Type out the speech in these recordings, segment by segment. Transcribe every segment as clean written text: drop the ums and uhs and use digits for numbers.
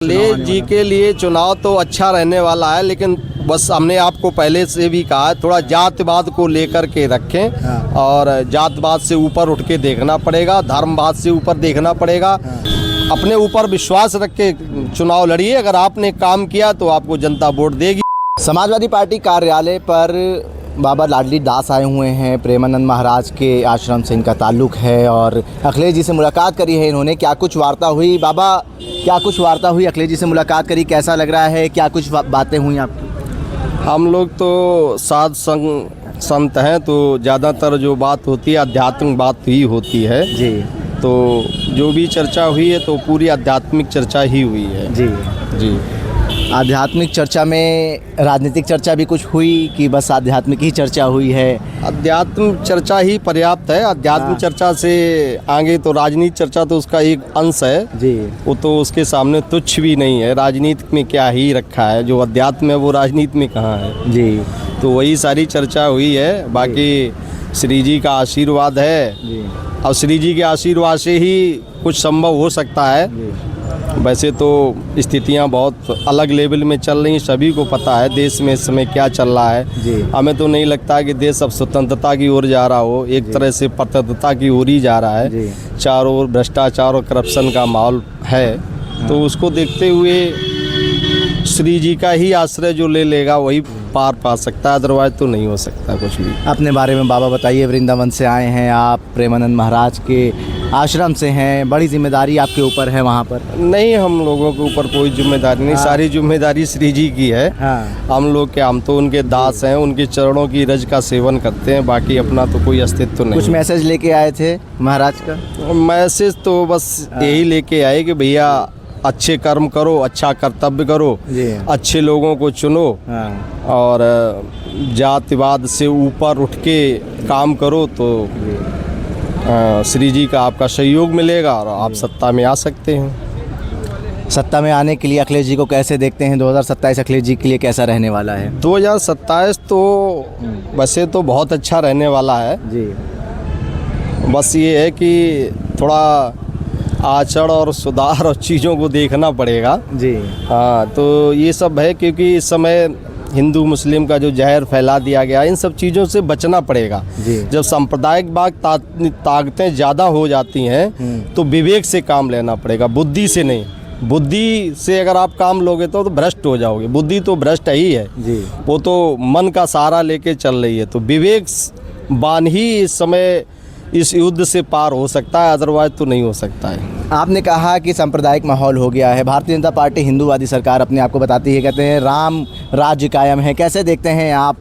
अखिलेश जी के लिए चुनाव तो अच्छा रहने वाला है, लेकिन बस हमने आपको पहले से भी कहा है, थोड़ा जातवाद को लेकर के रखें और जातवाद से ऊपर उठ के देखना पड़ेगा, धर्मवाद से ऊपर देखना पड़ेगा। अपने ऊपर विश्वास रख के चुनाव लड़िए। अगर आपने काम किया तो आपको जनता वोट देगी। समाजवादी पार्टी कार्यालय पर बाबा लाडली दास आए हुए हैं। प्रेमानंद महाराज के आश्रम से इनका ताल्लुक़ है और अखिलेश जी से मुलाकात करी है इन्होंने। क्या कुछ वार्ता हुई बाबा, क्या कुछ वार्ता हुई? अखिलेश जी से मुलाकात करी, कैसा लग रहा है? क्या कुछ बातें हुई आपकी? हम लोग तो साध संत हैं, तो ज़्यादातर जो बात होती है आध्यात्मिक बात ही होती है जी। तो जो भी चर्चा हुई है तो पूरी आध्यात्मिक चर्चा ही हुई है। जी जी। आध्यात्मिक चर्चा में राजनीतिक चर्चा भी कुछ हुई कि बस आध्यात्मिक ही चर्चा हुई है? अध्यात्म चर्चा ही पर्याप्त है। अध्यात्म चर्चा से आगे तो राजनीति चर्चा तो उसका एक अंश है जी। वो तो उसके सामने तुच्छ भी नहीं है। राजनीति में क्या ही रखा है, जो अध्यात्म है वो राजनीति में कहाँ है। जी। तो वही सारी चर्चा हुई है। बाकी श्री जी का आशीर्वाद है जी। और श्री जी के आशीर्वाद से ही कुछ संभव हो सकता है। वैसे तो स्थितियां बहुत अलग लेवल में चल रही हैं, सभी को पता है देश में इस समय क्या चल रहा है। जी। हमें तो नहीं लगता कि देश अब स्वतंत्रता की ओर जा रहा हो, एक तरह से परतंत्रता की ओर ही जा रहा है। जी। चारों ओर भ्रष्टाचार और करप्शन का माहौल है। तो उसको देखते हुए श्री जी का ही आश्रय जो ले लेगा वही पार पा सकता है, अदरवाइज तो नहीं हो सकता कुछ भी। अपने बारे में बाबा बताइए। वृंदावन से आए हैं आप, प्रेमानंद महाराज के आश्रम से हैं, बड़ी जिम्मेदारी आपके ऊपर है वहाँ पर? नहीं, हम लोगों के ऊपर कोई जिम्मेदारी नहीं। सारी जिम्मेदारी श्री जी की है। हम लोग क्या, हम तो उनके दास हैं, उनके चरणों की रज का सेवन करते हैं। बाकी अपना तो कोई अस्तित्व नहीं। कुछ मैसेज लेके आए थे महाराज का? मैसेज तो बस यही लेके आए कि भैया अच्छे कर्म करो, अच्छा कर्तव्य करो, अच्छे लोगों को चुनो और जातिवाद से ऊपर उठ के काम करो तो श्री जी का आपका सहयोग मिलेगा और आप सत्ता में आ सकते हैं। सत्ता में आने के लिए अखिलेश जी को कैसे देखते हैं? 2027 अखिलेश जी के लिए कैसा रहने वाला है? 2027 तो वैसे तो बहुत अच्छा रहने वाला है जी। बस ये है कि थोड़ा आचरण और सुधार और चीज़ों को देखना पड़ेगा। जी। हाँ, तो ये सब है क्योंकि इस समय हिंदू मुस्लिम का जो जहर फैला दिया गया, इन सब चीज़ों से बचना पड़ेगा। जब सांप्रदायिक ताकतें ज़्यादा हो जाती हैं तो विवेक से काम लेना पड़ेगा, बुद्धि से नहीं। बुद्धि से अगर आप काम लोगे तो भ्रष्ट हो जाओगे। बुद्धि तो भ्रष्ट ही है जी। वो तो मन का सहारा लेके चल रही है। तो विवेक बान ही इस समय इस युद्ध से पार हो सकता है, अदरवाइज तो नहीं हो सकता है। आपने कहा कि सांप्रदायिक माहौल हो गया है। भारतीय जनता पार्टी हिंदूवादी सरकार अपने आप को बताती है, कहते हैं राम राज्य कायम है। कैसे देखते हैं आप?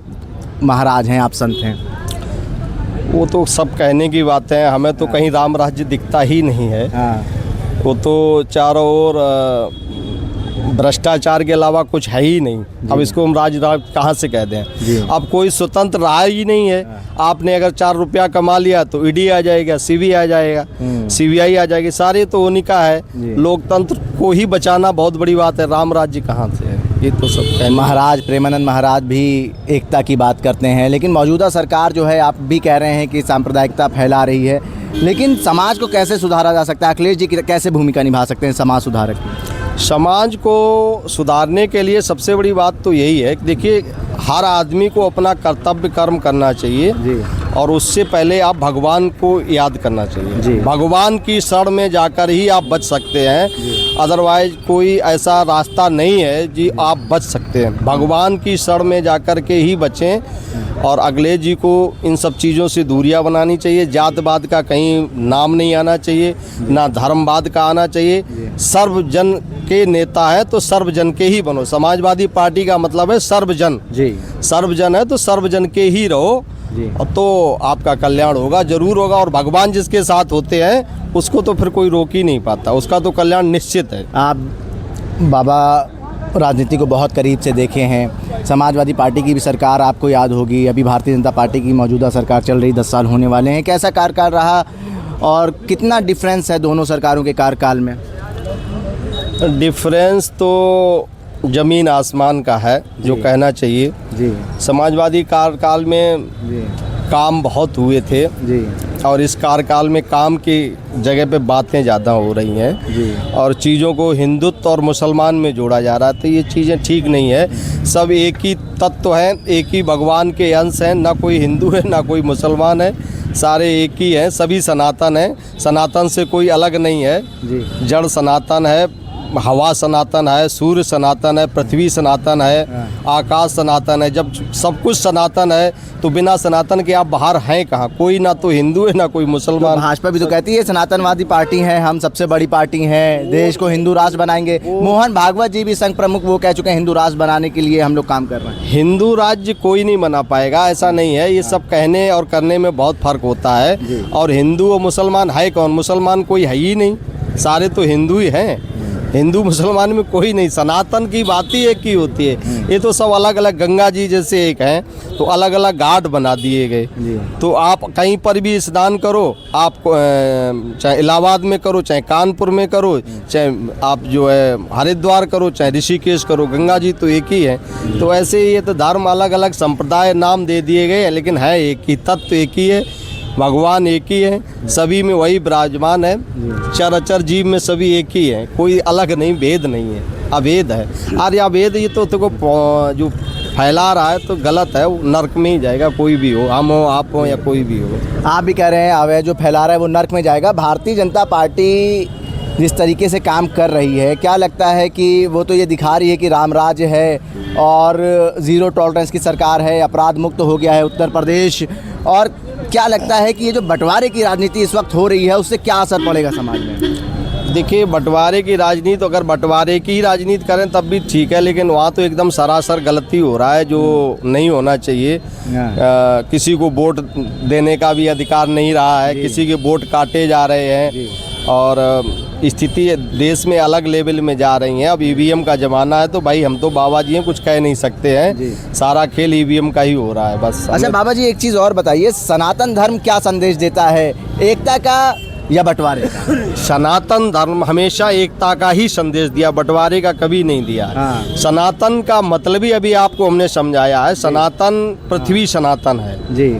महाराज हैं, आप संत हैं। वो तो सब कहने की बातें हैं, हमें तो कहीं राम राज्य दिखता ही नहीं है। वो तो चारों ओर भ्रष्टाचार के अलावा कुछ है ही नहीं। अब इसको हम राज कहाँ से कह दें? अब कोई स्वतंत्र रहा ही नहीं है। आपने अगर 4 रुपया कमा लिया तो ईडी आ जाएगा, सीबी आ जाएगा, सीबीआई आ जाएगी, सारे तो उन्हीं का है। लोकतंत्र को ही बचाना बहुत बड़ी बात है, राम राज्य कहाँ से है? ये तो सब महाराज प्रेमानंद महाराज भी एकता की बात करते हैं, लेकिन मौजूदा सरकार जो है, आप भी कह रहे हैं कि सांप्रदायिकता फैला रही है, लेकिन समाज को कैसे सुधारा जा सकता है? अखिलेश जी की कैसे भूमिका निभा सकते हैं समाज सुधारक की? समाज को सुधारने के लिए सबसे बड़ी बात तो यही है कि देखिए, हर आदमी को अपना कर्तव्य कर्म करना चाहिए जी। और उससे पहले आप भगवान को याद करना चाहिए जी। भगवान की शरण में जाकर ही आप बच सकते हैं, अदरवाइज कोई ऐसा रास्ता नहीं है जी आप बच सकते हैं। भगवान की शरण में जाकर के ही बचें और अखिलेश जी को इन सब चीज़ों से दूरियां बनानी चाहिए। जातवाद का कहीं नाम नहीं आना चाहिए, ना धर्मवाद का आना चाहिए। सर्वजन के नेता है तो सर्वजन के ही बनो। समाजवादी पार्टी का मतलब है सर्वजन जी। सर्वजन है तो सर्वजन के ही रहो और तो आपका कल्याण होगा, जरूर होगा। और भगवान जिसके साथ होते हैं उसको तो फिर कोई रोक ही नहीं पाता, उसका तो कल्याण निश्चित है। आप बाबा राजनीति को बहुत करीब से देखे हैं। समाजवादी पार्टी की भी सरकार आपको याद होगी, अभी भारतीय जनता पार्टी की मौजूदा सरकार चल रही, 10 साल होने वाले हैं। कैसा कार्यकाल रहा और कितना डिफरेंस है दोनों सरकारों के कार्यकाल में? डिफरेंस तो ज़मीन आसमान का है जो कहना चाहिए जी। समाजवादी कार्यकाल में काम बहुत हुए थे जी। और इस कार्यकाल में काम की जगह पे बातें ज़्यादा हो रही हैं और चीज़ों को हिंदुत्व और मुसलमान में जोड़ा जा रहा है, तो ये चीज़ें ठीक नहीं है। सब एक ही तत्व हैं, एक ही भगवान के अंश हैं, ना कोई हिंदू है ना कोई मुसलमान है, सारे एक ही हैं, सभी सनातन हैं। सनातन से कोई अलग नहीं है, जड़ सनातन है, हवा सनातन है, सूर्य सनातन है, पृथ्वी सनातन है, आकाश सनातन है। जब सब कुछ सनातन है तो बिना सनातन के आप बाहर हैं कहाँ? कोई ना तो हिंदू है ना कोई मुसलमान। भाजपा भी तो कहती है सनातनवादी पार्टी है, हम सबसे बड़ी पार्टी हैं, देश को हिंदू राष्ट्र बनाएंगे। मोहन भागवत जी भी संघ प्रमुख वो कह चुके हैं हिंदू राष्ट्र बनाने के लिए हम लोग काम कर रहे हैं। हिंदू राज्य कोई नहीं बना पाएगा, ऐसा नहीं है। ये सब कहने और करने में बहुत फर्क होता है। और हिंदू और मुसलमान है कौन? मुसलमान कोई है ही नहीं, सारे तो हिंदू ही हैं। हिंदू मुसलमान में कोई नहीं, सनातन की बात ही एक ही होती है। ये तो सब अलग अलग, गंगा जी जैसे एक हैं तो अलग अलग घाट बना दिए गए। तो आप कहीं पर भी स्नान करो, आप चाहे इलाहाबाद में करो, चाहे कानपुर में करो, चाहे आप जो है हरिद्वार करो, चाहे ऋषिकेश करो, गंगा जी तो एक ही है। तो ऐसे ये तो धर्म अलग अलग संप्रदाय नाम दे दिए गए हैं, लेकिन है एक ही, तत्व एक ही है, भगवान एक ही है, सभी में वही विराजमान है। चराचर जीव में सभी एक ही है, कोई अलग नहीं, भेद नहीं है, अभेद है। और अभेद ये तो जो फैला रहा है तो गलत है, वो नर्क में ही जाएगा। कोई भी हो, हम हो, आप हो या कोई भी हो। आप भी कह रहे हैं अवैध जो फैला रहा है वो नर्क में जाएगा। भारतीय जनता पार्टी जिस तरीके से काम कर रही है, क्या लगता है कि वो तो ये दिखा रही है कि राम राज्य है और ज़ीरो टॉलरेंस की सरकार है, अपराध मुक्त हो गया है उत्तर प्रदेश, और क्या लगता है कि ये जो बंटवारे की राजनीति इस वक्त हो रही है उससे क्या असर पड़ेगा समाज में? देखिए, बंटवारे की राजनीति, अगर बंटवारे की ही राजनीति करें तब भी ठीक है, लेकिन वहाँ तो एकदम सरासर गलती हो रहा है जो नहीं होना चाहिए। किसी को वोट देने का भी अधिकार नहीं रहा है, किसी के वोट काटे जा रहे हैं और स्थिति देश में अलग लेवल में जा रही है। अब ईवीएम का ज़माना है तो भाई हम तो बाबा जी हैं, कुछ कह नहीं सकते हैं, सारा खेल ईवीएम का ही हो रहा है बस। अच्छा बाबा जी, एक चीज़ और बताइए, सनातन धर्म क्या संदेश देता है, एकता का या बंटवारे का? सनातन धर्म हमेशा एकता का ही संदेश दिया, बंटवारे का कभी नहीं दिया। सनातन का मतलब ही अभी आपको हमने समझाया है। सनातन, पृथ्वी सनातन है,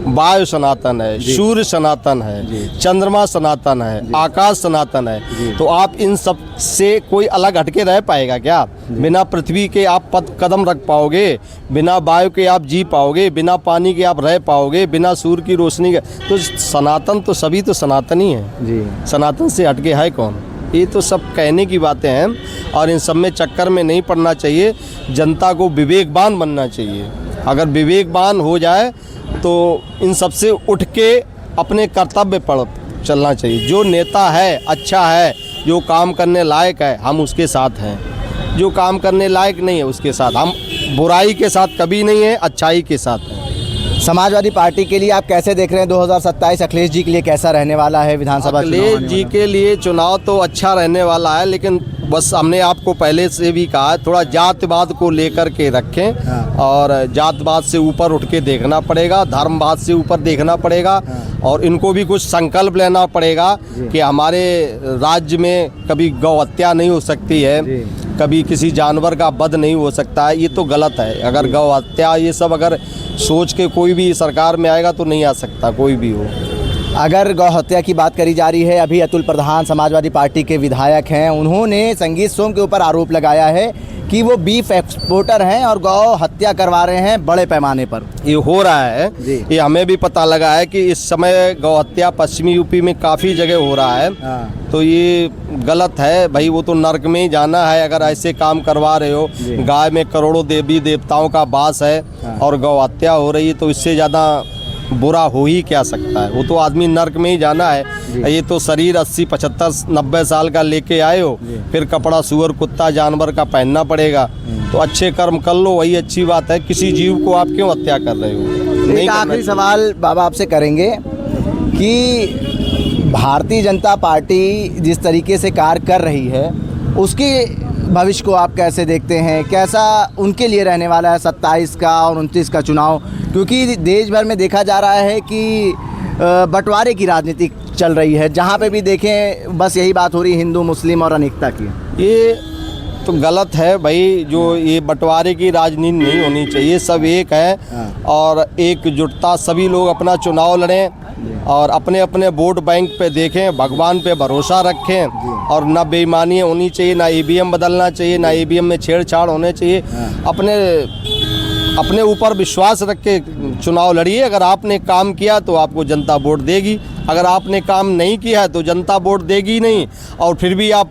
वायु सनातन है, सूर्य सनातन है, चंद्रमा सनातन है, आकाश सनातन है। तो आप इन सब से कोई अलग हटके रह पाएगा क्या? बिना पृथ्वी के आप कदम रख पाओगे? बिना वायु के आप जी पाओगे? बिना पानी के आप रह पाओगे? बिना सूर्य की रोशनी के? तो सनातन तो सभी तो सनातन ही है, सनातन से हटके है कौन? ये तो सब कहने की बातें हैं और इन सब में चक्कर में नहीं पड़ना चाहिए। जनता को विवेकवान बनना चाहिए। अगर विवेकवान हो जाए तो इन सब से उठ के अपने कर्तव्य पर चलना चाहिए। जो नेता है अच्छा है, जो काम करने लायक है, हम उसके साथ हैं। जो काम करने लायक नहीं है उसके साथ हम, बुराई के साथ कभी नहीं है, अच्छाई के साथ हैं। समाजवादी पार्टी के लिए आप कैसे देख रहे हैं 2027 अखिलेश जी के लिए कैसा रहने वाला है विधानसभा? अखिलेश जी के लिए चुनाव तो अच्छा रहने वाला है, लेकिन बस हमने आपको पहले से भी कहा है, थोड़ा जातवाद को लेकर के रखें और जातवाद से ऊपर उठ के देखना पड़ेगा, धर्मवाद से ऊपर देखना पड़ेगा और इनको भी कुछ संकल्प लेना पड़ेगा कि हमारे राज्य में कभी गौ हत्या नहीं हो सकती है, कभी किसी जानवर का वध नहीं हो सकता है। ये तो गलत है। अगर गौ हत्या ये सब अगर सोच के कोई भी सरकार में आएगा तो नहीं आ सकता, कोई भी हो। अगर गौ हत्या की बात करी जा रही है, अभी अतुल प्रधान समाजवादी पार्टी के विधायक हैं, उन्होंने संगीत सोम के ऊपर आरोप लगाया है कि वो बीफ एक्सपोर्टर हैं और गौ हत्या करवा रहे हैं बड़े पैमाने पर। ये हो रहा है, ये हमें भी पता लगा है कि इस समय गौ हत्या पश्चिमी यूपी में काफ़ी जगह हो रहा है। तो ये गलत है भाई, वो तो नर्क में ही जाना है अगर ऐसे काम करवा रहे हो। गाय में करोड़ों देवी देवताओं का वास है और गौ हत्या हो रही है, तो इससे ज़्यादा बुरा हो ही क्या सकता है? वो तो आदमी नर्क में ही जाना है। ये तो शरीर 80, 75, 90 साल का लेके आए हो, फिर कपड़ा सुअर कुत्ता जानवर का पहनना पड़ेगा। तो अच्छे कर्म कर लो, वही अच्छी बात है। किसी जीव को आप क्यों हत्या कर रहे हो? एक आखिरी सवाल बाबा आपसे करेंगे कि भारतीय जनता पार्टी जिस तरीके से कार्य कर रही है उसके भविष्य को आप कैसे देखते हैं? कैसा उनके लिए रहने वाला है 27 का और 29 का चुनाव? क्योंकि देश भर में देखा जा रहा है कि बंटवारे की राजनीति चल रही है, जहाँ पे भी देखें बस यही बात हो रही है हिंदू मुस्लिम और अनेकता की। ये तो गलत है भाई, जो ये बंटवारे की राजनीति नहीं होनी चाहिए। सब एक है और एकजुटता, सभी लोग अपना चुनाव लड़ें और अपने अपने वोट बैंक पे देखें, भगवान पे भरोसा रखें और ना बेईमानी होनी चाहिए, ना ईवीएम बदलना चाहिए, ना ईवीएम में छेड़छाड़ होने चाहिए। अपने ऊपर विश्वास रख के चुनाव लड़िए। अगर आपने काम किया तो आपको जनता वोट देगी, अगर आपने काम नहीं किया है तो जनता वोट देगी नहीं, और फिर भी आप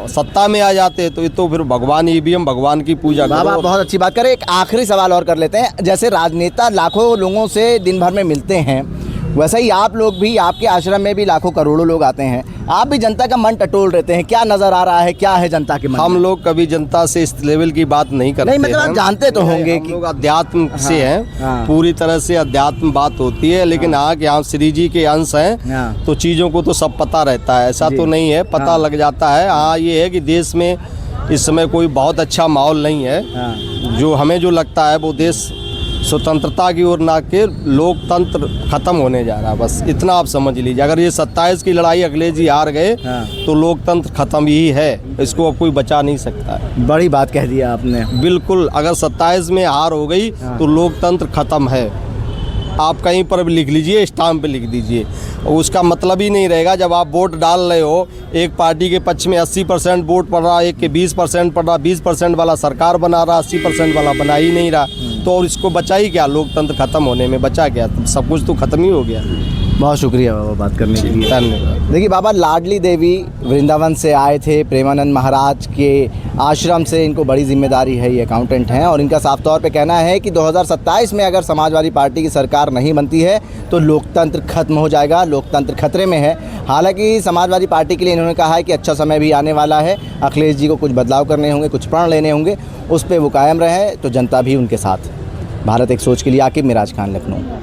सत्ता में आ जाते तो ये तो फिर भगवान ईवीएम, भगवान की पूजा करो। बाबा बहुत अच्छी बात करें। एक आखिरी सवाल और कर लेते हैं। जैसे राजनेता लाखों लोगों से दिन भर में मिलते हैं, वैसे ही आप लोग भी, आपके आश्रम में भी लाखों करोड़ों लोग आते हैं, आप भी जनता का मन टटोल रहते हैं। क्या नजर आ रहा है, क्या है जनता के मन हम में? लोग कभी जनता से इस लेवल की बात नहीं करते। नहीं, मतलब आप जानते तो होंगे हम लोग अध्यात्म से हैं, हाँ। पूरी तरह से अध्यात्म बात होती है, लेकिन हाँ कि हाँ श्री जी के अंश हैं हाँ। तो चीज़ों को तो सब पता रहता है, ऐसा तो नहीं है, पता लग जाता है। हाँ ये है कि देश में इस समय कोई बहुत अच्छा माहौल नहीं है। जो हमें जो लगता है वो देश स्वतंत्रता की ओर ना के लोकतंत्र खत्म होने जा रहा है, बस इतना आप समझ लीजिए। अगर ये 27 की लड़ाई अखिलेश जी हार गए तो लोकतंत्र खत्म ही है, इसको अब कोई बचा नहीं सकता है। बड़ी बात कह दी आपने। बिल्कुल, अगर 27 में हार हो गई तो लोकतंत्र खत्म है। आप कहीं पर भी लिख लीजिए, स्टाम्प पे लिख दीजिए, उसका मतलब ही नहीं रहेगा। जब आप वोट डाल रहे हो, एक पार्टी के पक्ष में 80% वोट पड़ रहा, एक के 20% पड़ रहा, 20% वाला सरकार बना रहा, 80% वाला बना ही नहीं रहा, तो और इसको बचा ही क्या? लोकतंत्र खत्म होने में बचा क्या? सब कुछ तो खत्म ही हो गया। बहुत शुक्रिया बाबा बात करने के लिए। धन्यवाद। देखिए बाबा लाडली देवी वृंदावन से आए थे, प्रेमानंद महाराज के आश्रम से। इनको बड़ी जिम्मेदारी है, ये अकाउंटेंट हैं, और इनका साफ तौर पे कहना है कि 2027 में अगर समाजवादी पार्टी की सरकार नहीं बनती है तो लोकतंत्र खत्म हो जाएगा, लोकतंत्र खतरे में है। हालांकि समाजवादी पार्टी के लिए इन्होंने कहा है कि अच्छा समय भी आने वाला है, अखिलेश जी को कुछ बदलाव करने होंगे, कुछ प्रण लेने होंगे, उस पर वो कायम रहे तो जनता भी उनके साथ। भारत एक सोच के लिए आकिब, मिराज खान, लखनऊ।